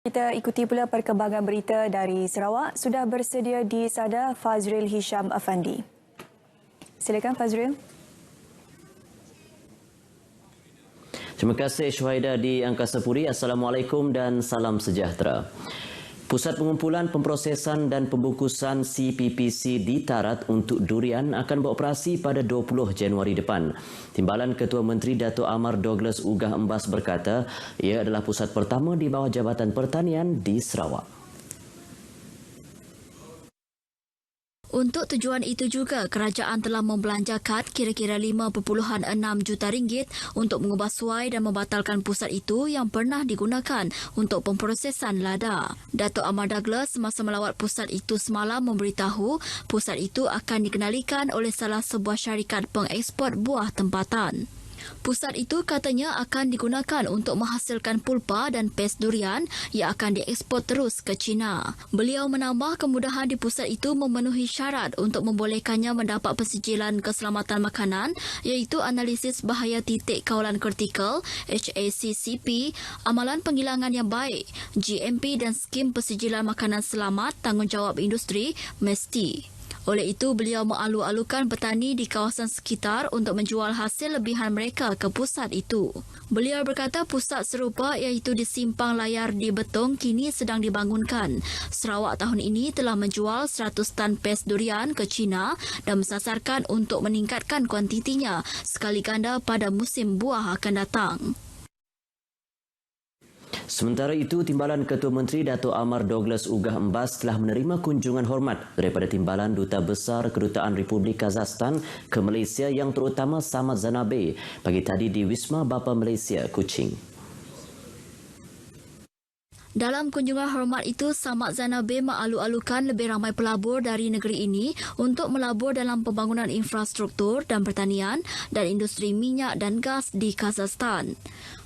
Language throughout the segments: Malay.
Kita ikuti pula perkembangan berita dari Sarawak. Sudah bersedia di sada Fazril Hisham Afandi. Silakan Fazril. Terima kasih Syuhaida di Angkasa Puri. Assalamualaikum dan salam sejahtera. Pusat Pengumpulan Pemprosesan dan Pembungkusan CPPC di Tarat untuk durian akan beroperasi pada 20 Januari depan. Timbalan Ketua Menteri Dato' Amar Douglas Ugah Embas berkata, ia adalah pusat pertama di bawah Jabatan Pertanian di Sarawak. Untuk tujuan itu juga, kerajaan telah membelanjakan kira-kira 5.6 juta ringgit untuk mengubah suai dan membatalkan pusat itu yang pernah digunakan untuk pemprosesan lada. Dato' Amar Douglas semasa melawat pusat itu semalam memberitahu pusat itu akan dikenalikan oleh salah sebuah syarikat pengeksport buah tempatan. Pusat itu katanya akan digunakan untuk menghasilkan pulpa dan pes durian yang akan diekspor terus ke China. Beliau menambah kemudahan di pusat itu memenuhi syarat untuk membolehkannya mendapat persijilan keselamatan makanan iaitu analisis bahaya titik kawalan kritikal HACCP, amalan penghilangan yang baik, GMP dan skim persijilan makanan selamat tanggungjawab industri MESTI. Oleh itu, beliau mengalu-alukan petani di kawasan sekitar untuk menjual hasil lebihan mereka ke pusat itu. Beliau berkata pusat serupa iaitu di Simpang Layar di Betong kini sedang dibangunkan. Sarawak tahun ini telah menjual 100 tan pes durian ke China dan mensasarkan untuk meningkatkan kuantitinya sekali ganda pada musim buah akan datang. Sementara itu, Timbalan Ketua Menteri Dato' Amar Douglas Ugah Embas telah menerima kunjungan hormat daripada Timbalan Duta Besar Kedutaan Republik Kazakhstan ke Malaysia yang terutama Samad Zanabe pagi tadi di Wisma Bapa Malaysia, Kuching. Dalam kunjungan hormat itu, Samad Zanabe mengalu-alukan lebih ramai pelabur dari negeri ini untuk melabur dalam pembangunan infrastruktur dan pertanian dan industri minyak dan gas di Kazakhstan.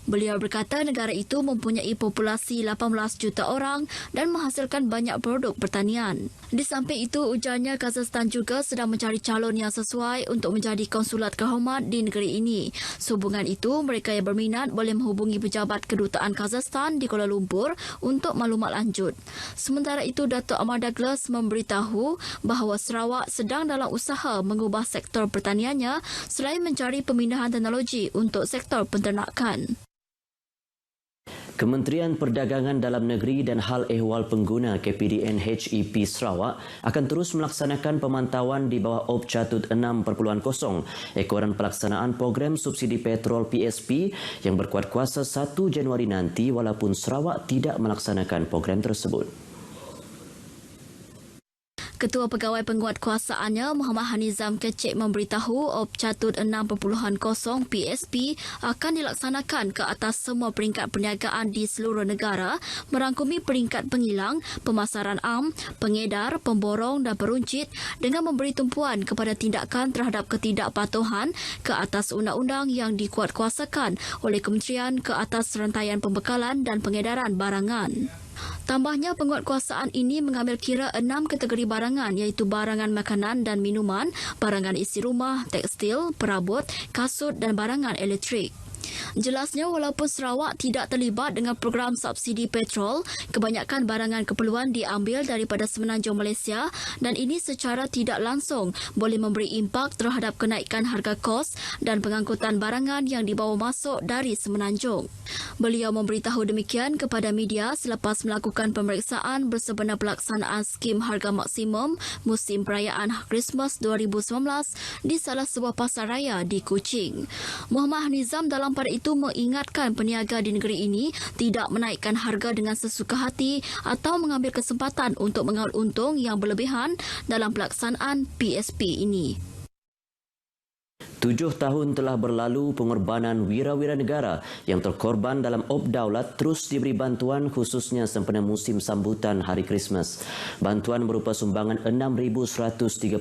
Beliau berkata negara itu mempunyai populasi 18 juta orang dan menghasilkan banyak produk pertanian. Di samping itu, ujarnya Kazakhstan juga sedang mencari calon yang sesuai untuk menjadi konsulat kehormat di negeri ini. Sehubungan itu, mereka yang berminat boleh menghubungi pejabat kedutaan Kazakhstan di Kuala Lumpur untuk maklumat lanjut. Sementara itu, Dato' Amar Douglas memberitahu bahawa Sarawak sedang dalam usaha mengubah sektor pertaniannya selain mencari pemindahan teknologi untuk sektor penternakan. Kementerian Perdagangan Dalam Negeri dan Hal Ehwal Pengguna KPDN HEP Sarawak akan terus melaksanakan pemantauan di bawah OP Catut 6.0 ekoran pelaksanaan program subsidi petrol PSP yang berkuat kuasa 1 Januari nanti walaupun Sarawak tidak melaksanakan program tersebut. Ketua Pegawai Penguatkuasaannya Muhammad Hanizam Kecik memberitahu OP Catut 6.0 PSP akan dilaksanakan ke atas semua peringkat perniagaan di seluruh negara merangkumi peringkat pengilang, pemasaran am, pengedar, pemborong dan peruncit dengan memberi tumpuan kepada tindakan terhadap ketidakpatuhan ke atas undang-undang yang dikuatkuasakan oleh Kementerian ke atas rantaian pembekalan dan pengedaran barangan. Tambahnya, penguatkuasaan ini mengambil kira 6 kategori barangan iaitu barangan makanan dan minuman, barangan isi rumah, tekstil, perabot, kasut dan barangan elektrik. Jelasnya, walaupun Sarawak tidak terlibat dengan program subsidi petrol, kebanyakan barangan keperluan diambil daripada Semenanjung Malaysia dan ini secara tidak langsung boleh memberi impak terhadap kenaikan harga kos dan pengangkutan barangan yang dibawa masuk dari Semenanjung. Beliau memberitahu demikian kepada media selepas melakukan pemeriksaan bersebenar pelaksanaan skim harga maksimum musim perayaan Christmas 2019 di salah sebuah pasar raya di Kuching. Muhammad Nizam dalam pada itu mengingatkan peniaga di negeri ini tidak menaikkan harga dengan sesuka hati atau mengambil kesempatan untuk mengaut untung yang berlebihan dalam pelaksanaan PSP ini. 7 tahun telah berlalu, pengorbanan wira-wira negara yang terkorban dalam OP Daulat terus diberi bantuan khususnya sempena musim sambutan Hari Krismas. Bantuan berupa sumbangan RM6,135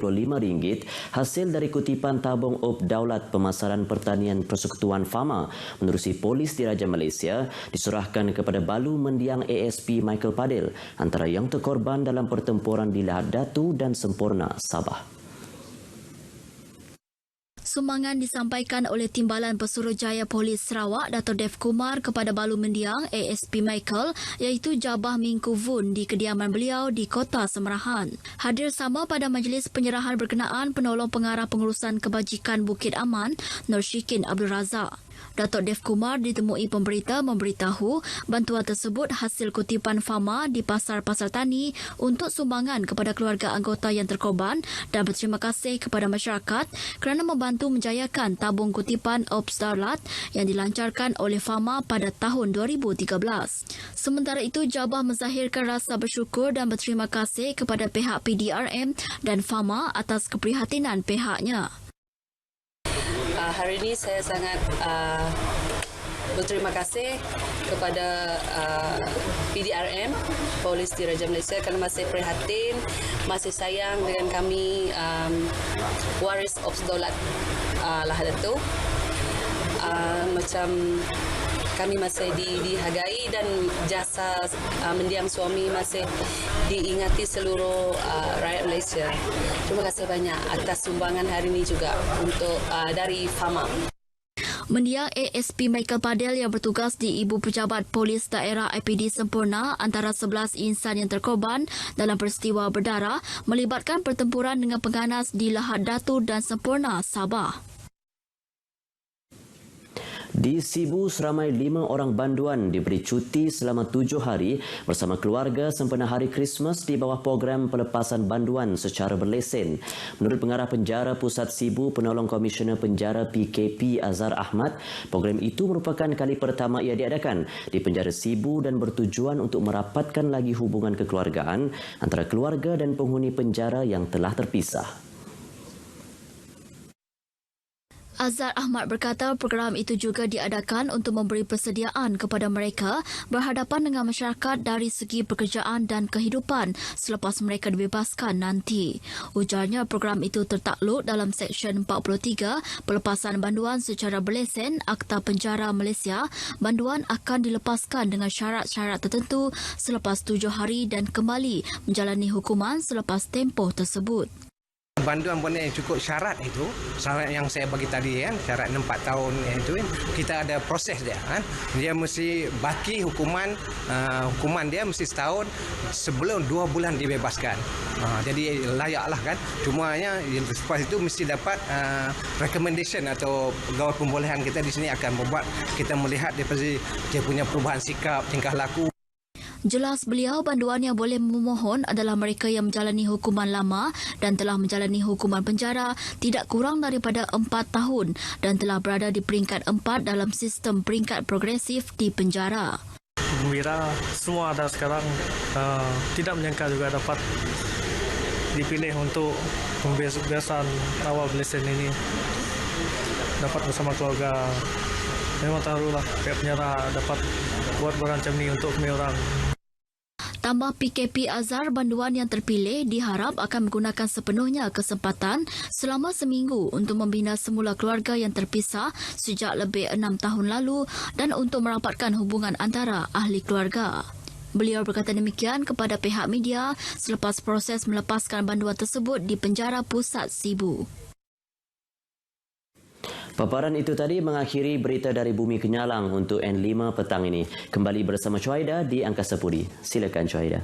hasil dari kutipan tabung OP Daulat Pemasaran Pertanian Persekutuan Fama menerusi Polis Diraja Malaysia diserahkan kepada Balu Mendiang ASP Michael Padil antara yang terkorban dalam pertempuran di Lahad Datu dan Semporna, Sabah. Sumbangan disampaikan oleh Timbalan Pesuruhjaya Polis Sarawak Dr. Dev Kumar kepada Balu Mendiang ASP Michael iaitu Jabah Mingku Vun di kediaman beliau di Kota Semerahan. Hadir sama pada majlis penyerahan berkenaan penolong pengarah pengurusan kebajikan Bukit Aman Nur Syikin Abdul Razak. Datuk Dev Kumar ditemui pemberita memberitahu bantuan tersebut hasil kutipan Fama di pasar-pasar tani untuk sumbangan kepada keluarga anggota yang terkorban dan berterima kasih kepada masyarakat kerana membantu menjayakan tabung kutipan Ops Darlat yang dilancarkan oleh Fama pada tahun 2013. Sementara itu, Jabah menzahirkan rasa bersyukur dan berterima kasih kepada pihak PDRM dan Fama atas keprihatinan pihaknya. Hari ini saya sangat berterima kasih kepada PDRM, Polis Diraja Malaysia kerana masih prihatin, masih sayang dengan kami waris Ops Daulat Lahad itu. Macam kami masih dihargai dan jasa mendiang suami masih diingati seluruh rakyat Malaysia. Terima kasih banyak atas sumbangan hari ini juga untuk dari Fama. Mendiang ASP Michael Padel yang bertugas di Ibu Pejabat Polis Daerah IPD Sempurna antara 11 insan yang terkorban dalam peristiwa berdarah melibatkan pertempuran dengan pengganas di Lahad Datu dan Sempurna, Sabah. Di Sibu, seramai 5 orang banduan diberi cuti selama 7 hari bersama keluarga sempena Hari Krismas di bawah program pelepasan banduan secara berlesen. Menurut Pengarah Penjara Pusat Sibu, Penolong Komisioner Penjara PKP Azhar Ahmad, program itu merupakan kali pertama ia diadakan di penjara Sibu dan bertujuan untuk merapatkan lagi hubungan kekeluargaan antara keluarga dan penghuni penjara yang telah terpisah. Azhar Ahmad berkata program itu juga diadakan untuk memberi persediaan kepada mereka berhadapan dengan masyarakat dari segi pekerjaan dan kehidupan selepas mereka dibebaskan nanti. Ujarnya program itu tertakluk dalam Seksyen 43 Pelepasan Banduan secara berlesen Akta Penjara Malaysia. Banduan akan dilepaskan dengan syarat-syarat tertentu selepas 7 hari dan kembali menjalani hukuman selepas tempoh tersebut. Banduan benda yang cukup syarat itu, syarat yang saya bagi tadi kan, syarat 4 tahun itu kita ada proses dia kan. Dia mesti baki hukuman dia mesti setahun sebelum 2 bulan dibebaskan. Jadi layaklah kan. Cumanya lepas itu mesti dapat recommendation atau pegawai pembolehan kita di sini akan membuat kita melihat daripada dia punya perubahan sikap, tingkah laku. Jelas beliau, banduan yang boleh memohon adalah mereka yang menjalani hukuman lama dan telah menjalani hukuman penjara tidak kurang daripada 4 tahun dan telah berada di peringkat 4 dalam sistem peringkat progresif di penjara. Gembira semua ada sekarang, tidak menyangka juga dapat dipilih untuk pembebasan awal berlesen ini. Dapat bersama keluarga. Memang taruhlah pihak penjara dapat buat berancam ni untuk kami orang. Tambah PKP Azhar, banduan yang terpilih diharap akan menggunakan sepenuhnya kesempatan selama seminggu untuk membina semula keluarga yang terpisah sejak lebih 6 tahun lalu dan untuk merapatkan hubungan antara ahli keluarga. Beliau berkata demikian kepada pihak media selepas proses melepaskan banduan tersebut di penjara pusat Sibu. Paparan itu tadi mengakhiri berita dari Bumi Kenyalang untuk N5 petang ini. Kembali bersama Syuhaida di Angkasa Puri. Silakan Syuhaida.